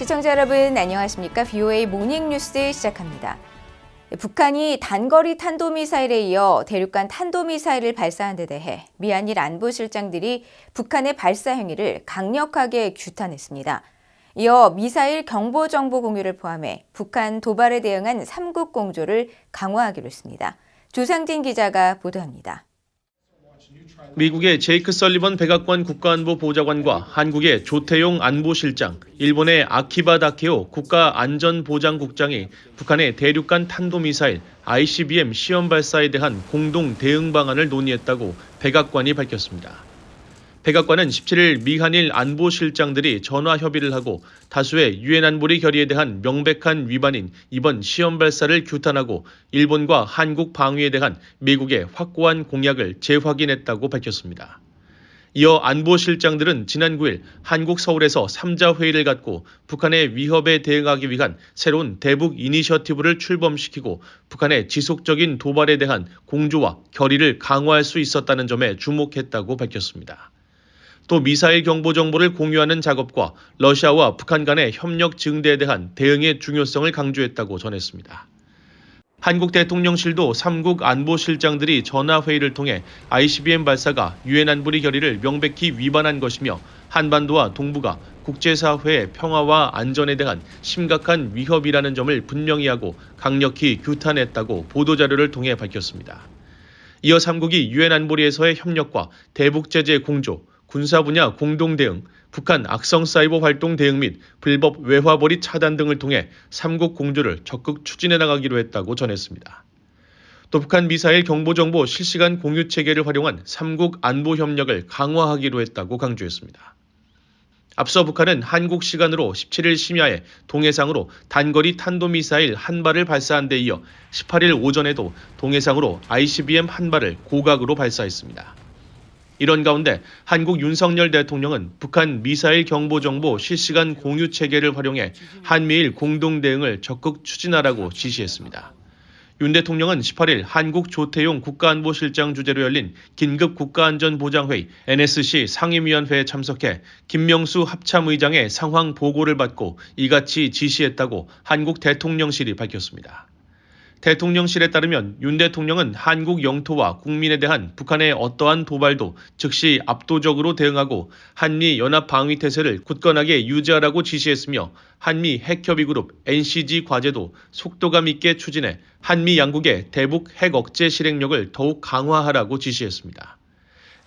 시청자 여러분 안녕하십니까? VOA 모닝뉴스 시작합니다. 북한이 단거리 탄도미사일에 이어 대륙간 탄도미사일을 발사한 데 대해 미한일 안보실장들이 북한의 발사 행위를 강력하게 규탄했습니다. 이어 미사일 경보 정보 공유를 포함해 북한 도발에 대응한 3국 공조를 강화하기로 했습니다. 조상진 기자가 보도합니다. 미국의 제이크 설리번 백악관 국가안보보좌관과 한국의 조태용 안보실장, 일본의 아키바 다케오 국가안전보장국장이 북한의 대륙간 탄도미사일 ICBM 시험 발사에 대한 공동 대응 방안을 논의했다고 백악관이 밝혔습니다. 백악관은 17일 미한일 안보실장들이 전화 협의를 하고 다수의 유엔 안보리 결의에 대한 명백한 위반인 이번 시험 발사를 규탄하고 일본과 한국 방위에 대한 미국의 확고한 공약을 재확인했다고 밝혔습니다. 이어 안보실장들은 지난 9일 한국 서울에서 3자 회의를 갖고 북한의 위협에 대응하기 위한 새로운 대북 이니셔티브를 출범시키고 북한의 지속적인 도발에 대한 공조와 결의를 강화할 수 있었다는 점에 주목했다고 밝혔습니다. 또 미사일 경보 정보를 공유하는 작업과 러시아와 북한 간의 협력 증대에 대한 대응의 중요성을 강조했다고 전했습니다. 한국 대통령실도 3국 안보실장들이 전화회의를 통해 ICBM 발사가 유엔 안보리 결의를 명백히 위반한 것이며 한반도와 동북아 국제사회의 평화와 안전에 대한 심각한 위협이라는 점을 분명히 하고 강력히 규탄했다고 보도자료를 통해 밝혔습니다. 이어 3국이 유엔 안보리에서의 협력과 대북 제재 공조, 군사 분야 공동 대응, 북한 악성 사이버 활동 대응 및 불법 외화벌이 차단 등을 통해 3국 공조를 적극 추진해 나가기로 했다고 전했습니다. 또 북한 미사일 경보정보 실시간 공유 체계를 활용한 3국 안보 협력을 강화하기로 했다고 강조했습니다. 앞서 북한은 한국 시간으로 17일 심야에 동해상으로 단거리 탄도미사일 한 발을 발사한 데 이어 18일 오전에도 동해상으로 ICBM 한 발을 고각으로 발사했습니다. 이런 가운데 한국 윤석열 대통령은 북한 미사일 경보 정보 실시간 공유 체계를 활용해 한미일 공동 대응을 적극 추진하라고 지시했습니다. 윤 대통령은 18일 한국 조태용 국가안보실장 주재로 열린 긴급 국가안전보장회의 NSC 상임위원회에 참석해 김명수 합참의장의 상황 보고를 받고 이같이 지시했다고 한국 대통령실이 밝혔습니다. 대통령실에 따르면 윤 대통령은 한국 영토와 국민에 대한 북한의 어떠한 도발도 즉시 압도적으로 대응하고 한미 연합 방위 태세를 굳건하게 유지하라고 지시했으며 한미 핵협의그룹 NCG 과제도 속도감 있게 추진해 한미 양국의 대북 핵 억제 실행력을 더욱 강화하라고 지시했습니다.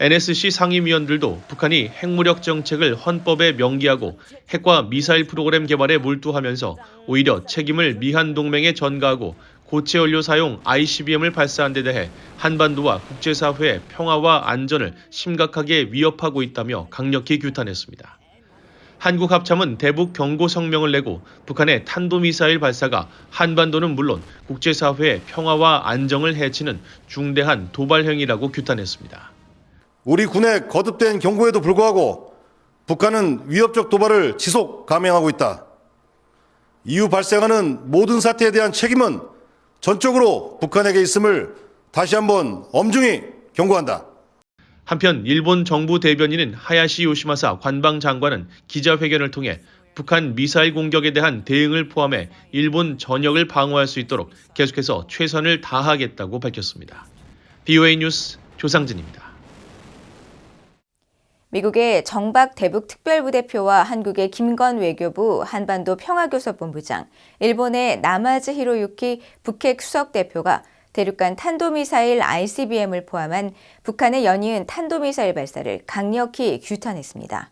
NSC 상임위원들도 북한이 핵무력 정책을 헌법에 명기하고 핵과 미사일 프로그램 개발에 몰두하면서 오히려 책임을 미한 동맹에 전가하고 고체 연료 사용 ICBM을 발사한 데 대해 한반도와 국제사회의 평화와 안전을 심각하게 위협하고 있다며 강력히 규탄했습니다. 한국 합참은 대북 경고 성명을 내고 북한의 탄도미사일 발사가 한반도는 물론 국제사회의 평화와 안정을 해치는 중대한 도발 행위라고 규탄했습니다. 우리 군의 거듭된 경고에도 불구하고 북한은 위협적 도발을 지속 감행하고 있다. 이후 발생하는 모든 사태에 대한 책임은 전적으로 북한에게 있음을 다시 한번 엄중히 경고한다. 한편 일본 정부 대변인인 하야시 요시마사 관방장관은 기자회견을 통해 북한 미사일 공격에 대한 대응을 포함해 일본 전역을 방어할 수 있도록 계속해서 최선을 다하겠다고 밝혔습니다. VOA 뉴스 조상진입니다. 미국의 정박 대북 특별부대표와 한국의 김건 외교부 한반도 평화교섭본부장, 일본의 나마즈 히로유키 북핵 수석대표가 대륙간 탄도미사일 ICBM을 포함한 북한의 연이은 탄도미사일 발사를 강력히 규탄했습니다.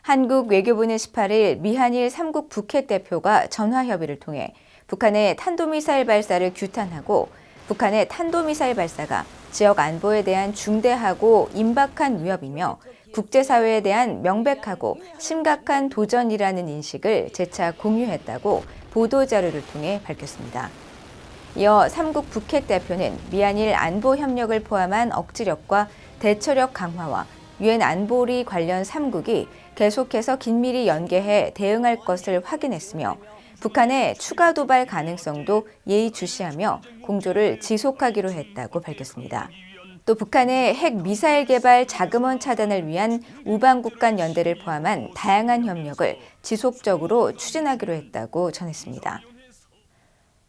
한국 외교부는 18일 미한일 3국 북핵 대표가 전화협의를 통해 북한의 탄도미사일 발사를 규탄하고 북한의 탄도미사일 발사가 지역 안보에 대한 중대하고 임박한 위협이며 국제사회에 대한 명백하고 심각한 도전이라는 인식을 재차 공유했다고 보도자료를 통해 밝혔습니다. 이어 3국 북핵 대표는 미한일 안보 협력을 포함한 억지력과 대처력 강화와 유엔 안보리 관련 3국이 계속해서 긴밀히 연계해 대응할 것을 확인했으며 북한의 추가 도발 가능성도 예의주시하며 공조를 지속하기로 했다고 밝혔습니다. 또 북한의 핵 미사일 개발 자금원 차단을 위한 우방국 간 연대를 포함한 다양한 협력을 지속적으로 추진하기로 했다고 전했습니다.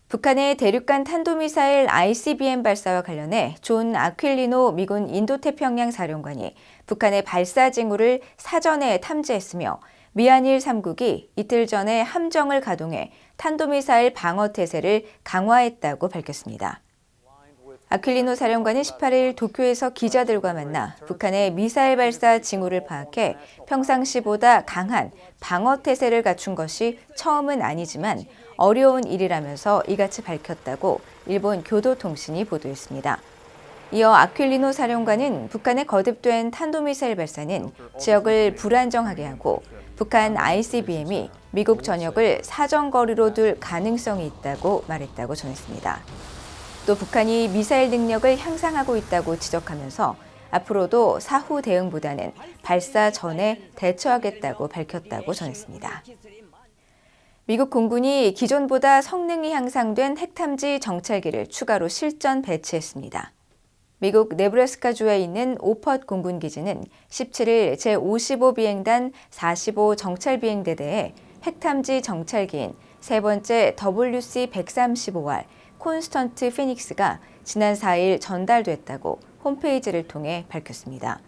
북한의 대륙간 탄도미사일 ICBM 발사와 관련해 존 아퀼리노 미군 인도태평양 사령관이 북한의 발사 징후를 사전에 탐지했으며 미한일 3국이 이틀 전에 함정을 가동해 탄도미사일 방어 태세를 강화했다고 밝혔습니다. 아퀼리노 사령관은 18일 도쿄에서 기자들과 만나 북한의 미사일 발사 징후를 파악해 평상시보다 강한 방어 태세를 갖춘 것이 처음은 아니지만 어려운 일이라면서 이같이 밝혔다고 일본 교도통신이 보도했습니다. 이어 아퀼리노 사령관은 북한의 거듭된 탄도미사일 발사는 지역을 불안정하게 하고 북한 ICBM이 미국 전역을 사정거리로 둘 가능성이 있다고 말했다고 전했습니다. 또 북한이 미사일 능력을 향상하고 있다고 지적하면서 앞으로도 사후 대응보다는 발사 전에 대처하겠다고 밝혔다고 전했습니다. 미국 공군이 기존보다 성능이 향상된 핵탐지 정찰기를 추가로 실전 배치했습니다. 미국 네브래스카주에 있는 오펫 공군기지는 17일 제55비행단 45 정찰비행대대에 핵탐지 정찰기인 세 번째 WC-135R 콘스턴트 피닉스가 지난 4일 전달됐다고 홈페이지를 통해 밝혔습니다.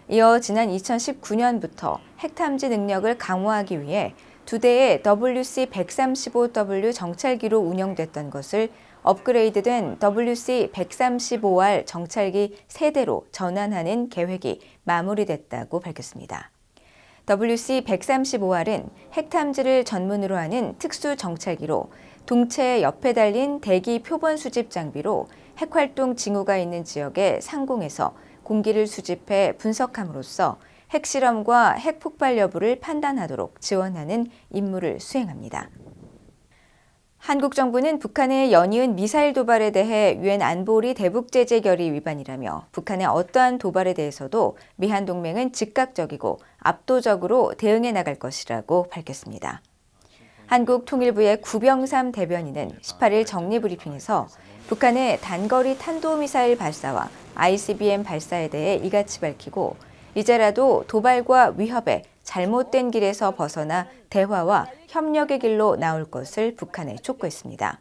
이어 지난 2019년부터 핵탐지 능력을 강화하기 위해 두 대의 WC-135W 정찰기로 운영됐던 것을 업그레이드된 WC-135R 정찰기 3대로 전환하는 계획이 마무리됐다고 밝혔습니다. WC-135R은 핵탐지를 전문으로 하는 특수 정찰기로 동체 옆에 달린 대기 표본 수집 장비로 핵활동 징후가 있는 지역의 상공에서 공기를 수집해 분석함으로써 핵실험과 핵폭발 여부를 판단하도록 지원하는 임무를 수행합니다. 한국 정부는 북한의 연이은 미사일 도발에 대해 유엔 안보리 대북 제재 결의 위반이라며 북한의 어떠한 도발에 대해서도 미한 동맹은 즉각적이고 압도적으로 대응해 나갈 것이라고 밝혔습니다. 한국통일부의 구병삼 대변인은 18일 정례브리핑에서 북한의 단거리 탄도미사일 발사와 ICBM 발사에 대해 이같이 밝히고 이제라도 도발과 위협에 잘못된 길에서 벗어나 대화와 협력의 길로 나올 것을 북한에 촉구했습니다.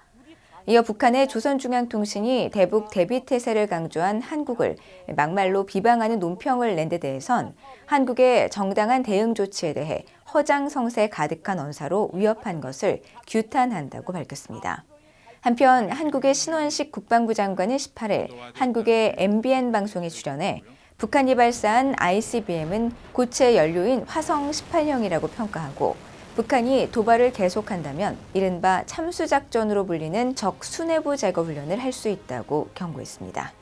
이어 북한의 조선중앙통신이 대북 대비태세를 강조한 한국을 막말로 비방하는 논평을 낸 데 대해선 한국의 정당한 대응 조치에 대해 허장성세 가득한 언사로 위협한 것을 규탄한다고 밝혔습니다. 한편 한국의 신원식 국방부 장관은 18일 한국의 MBN 방송에 출연해 북한이 발사한 ICBM은 고체 연료인 화성 18형이라고 평가하고 북한이 도발을 계속한다면 이른바 참수작전으로 불리는 적 수뇌부 제거 훈련을 할 수 있다고 경고했습니다.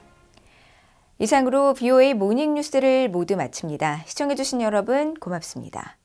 이상으로 BOA 모닝뉴스를 모두 마칩니다. 시청해주신 여러분 고맙습니다.